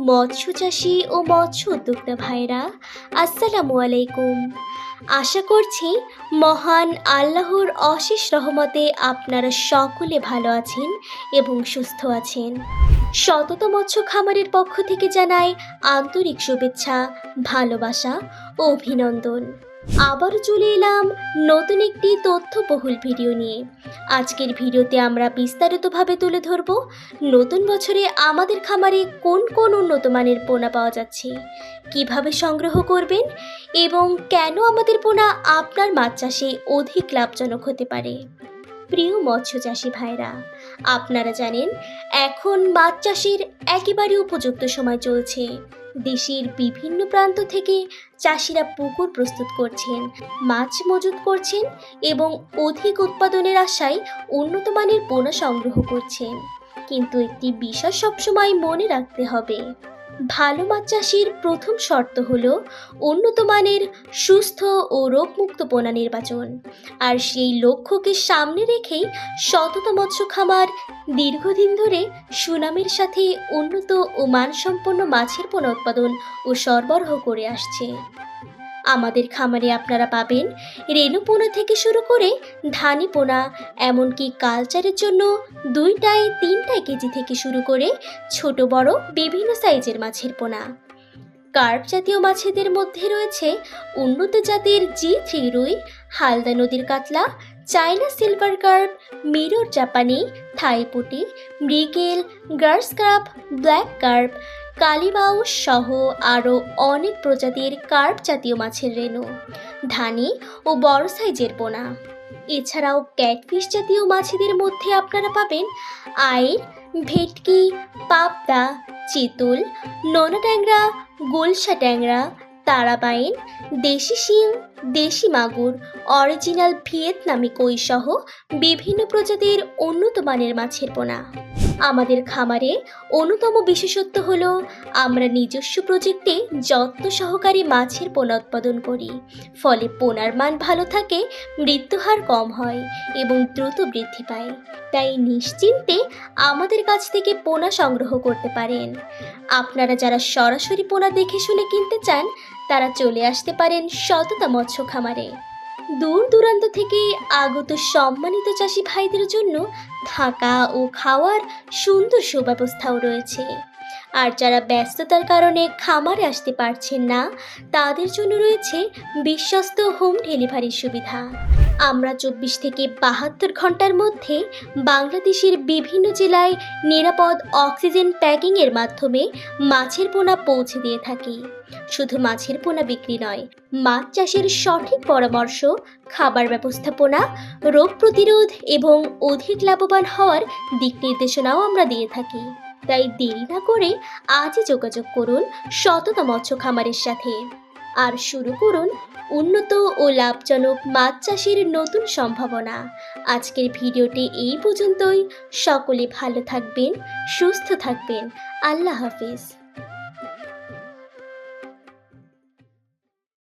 মৎস্য চাষী ও মৎস্য উদ্যোক্তা ভাইরা, আসসালামু আলাইকুম। আশা করছি মহান আল্লাহর অশেষ রহমতে আপনারা সকলে ভালো আছেন এবং সুস্থ আছেন। সতত মৎস্য খামারের পক্ষ থেকে জানাই আন্তরিক শুভেচ্ছা, ভালোবাসা ও অভিনন্দন। আবারও চলে এলাম নতুন একটি তথ্যবহুল ভিডিও নিয়ে। আজকের ভিডিওতে আমরা বিস্তারিতভাবে তুলে ধরব নতুন বছরে আমাদের খামারে কোন কোন উন্নত মানের পোনা পাওয়া যাচ্ছে, কিভাবে সংগ্রহ করবেন এবং কেন আমাদের পোনা আপনার মাছ চাষে অধিক লাভজনক হতে পারে। প্রিয় মৎস্য চাষী ভাইরা, আপনারা জানেন এখন মাছ চাষের একেবারে উপযুক্ত সময় চলছে। দেশের বিভিন্ন প্রান্ত থেকে চাষিরা পুকুর প্রস্তুত করছেন, মাছ মজুত করছেন এবং অধিক উৎপাদনের আশায় উন্নত মানের পোনা সংগ্রহ করছেন। কিন্তু একটি বিষয় সবসময় মনে রাখতে হবে, ভালো মাছ চাষির প্রথম শর্ত হলো উন্নত মানের সুস্থ ও রোগমুক্ত পোনা নির্বাচন। আর সেই লক্ষ্যকে সামনে রেখেই সতত মৎস্য খামার দীর্ঘদিন ধরে সুনামের সাথে উন্নত ও মানসম্পন্ন মাছের পোনা উৎপাদন ও সরবরাহ করে আসছে। আমাদের খামারে আপনারা পাবেন রেণু পোনা থেকে শুরু করে ধানি পোনা, এমনকি কালচারের জন্য 2-3 কেজি থেকে শুরু করে ছোট বড় বিভিন্ন সাইজের মাছের পোনা। কার্প জাতীয় মাছেদের মধ্যে রয়েছে উন্নত জাতের G3 রুই, হালদা নদীর কাতলা, চায়না সিলভার কার্প, মিরর জাপানি, থাই পুঁটি, মৃগেল, গ্রাস কার্প, ব্ল্যাক কার্প, কালিবাউস সহ আরও অনেক প্রজাতির কার্প জাতীয় মাছের রেণু, ধানি ও বড় সাইজের পোনা। এছাড়াও ক্যাটফিশ জাতীয় মাছেদের মধ্যে আপনারা পাবেন আইড়, ভেটকি, পাবদা, চিতল, নোনা ট্যাংরা, গুলশা ট্যাংরা, তারাবাইন, দেশি শিং, দেশি মাগুর, অরিজিনাল ভিয়েতনামি কই সহ বিভিন্ন প্রজাতির উন্নত মানের মাছের পোনা। আমাদের খামারে অন্যতম বিশেষত্ব হলো আমরা নিজস্ব প্রজেক্টে যত্ন সহকারে মাছের পোনা উৎপাদন করি, ফলে পোনার মান ভালো থাকে, মৃত্যুহার কম হয় এবং দ্রুত বৃদ্ধি পায়। তাই নিশ্চিন্তে আমাদের কাছ থেকে পোনা সংগ্রহ করতে পারেন। আপনারা যারা সরাসরি পোনা দেখে শুনে কিনতে চান তারা চলে আসতে পারেন সততা মৎস্য খামারে। দূর দূরান্ত থেকে আগত সম্মানিত চাষি ভাইদের জন্য থাকা ও খাওয়ার সুন্দর সুব্যবস্থাও রয়েছে। আর যারা ব্যস্ততার কারণে খামারে আসতে পারছেন না তাদের জন্য রয়েছে বিশ্বস্ত হোম ডেলিভারির সুবিধা। আমরা 24 থেকে 72 ঘন্টার মধ্যে বাংলাদেশের বিভিন্ন জেলায় নিরাপদ অক্সিজেন প্যাকিংয়ের মাধ্যমে মাছের পোনা পৌঁছে দিয়ে থাকি। শুধু মাছের পোনা বিক্রি নয়, মাছ চাষের সঠিক পরামর্শ, খাবার ব্যবস্থাপনা, রোগ প্রতিরোধ এবং অধিক লাভবান হওয়ার দিক নির্দেশনাও আমরা দিয়ে থাকি। তাই দেরি না করে আজই যোগাযোগ করুন সততা মৎস্য খামারের সাথে আর শুরু করুন উন্নত ও লাভজনক মাছ চাষের নতুন সম্ভাবনা। আজকের ভিডিওটি এই পর্যন্তই। সকলে ভালো থাকবেন, সুস্থ থাকবেন। আল্লাহ হাফেজ।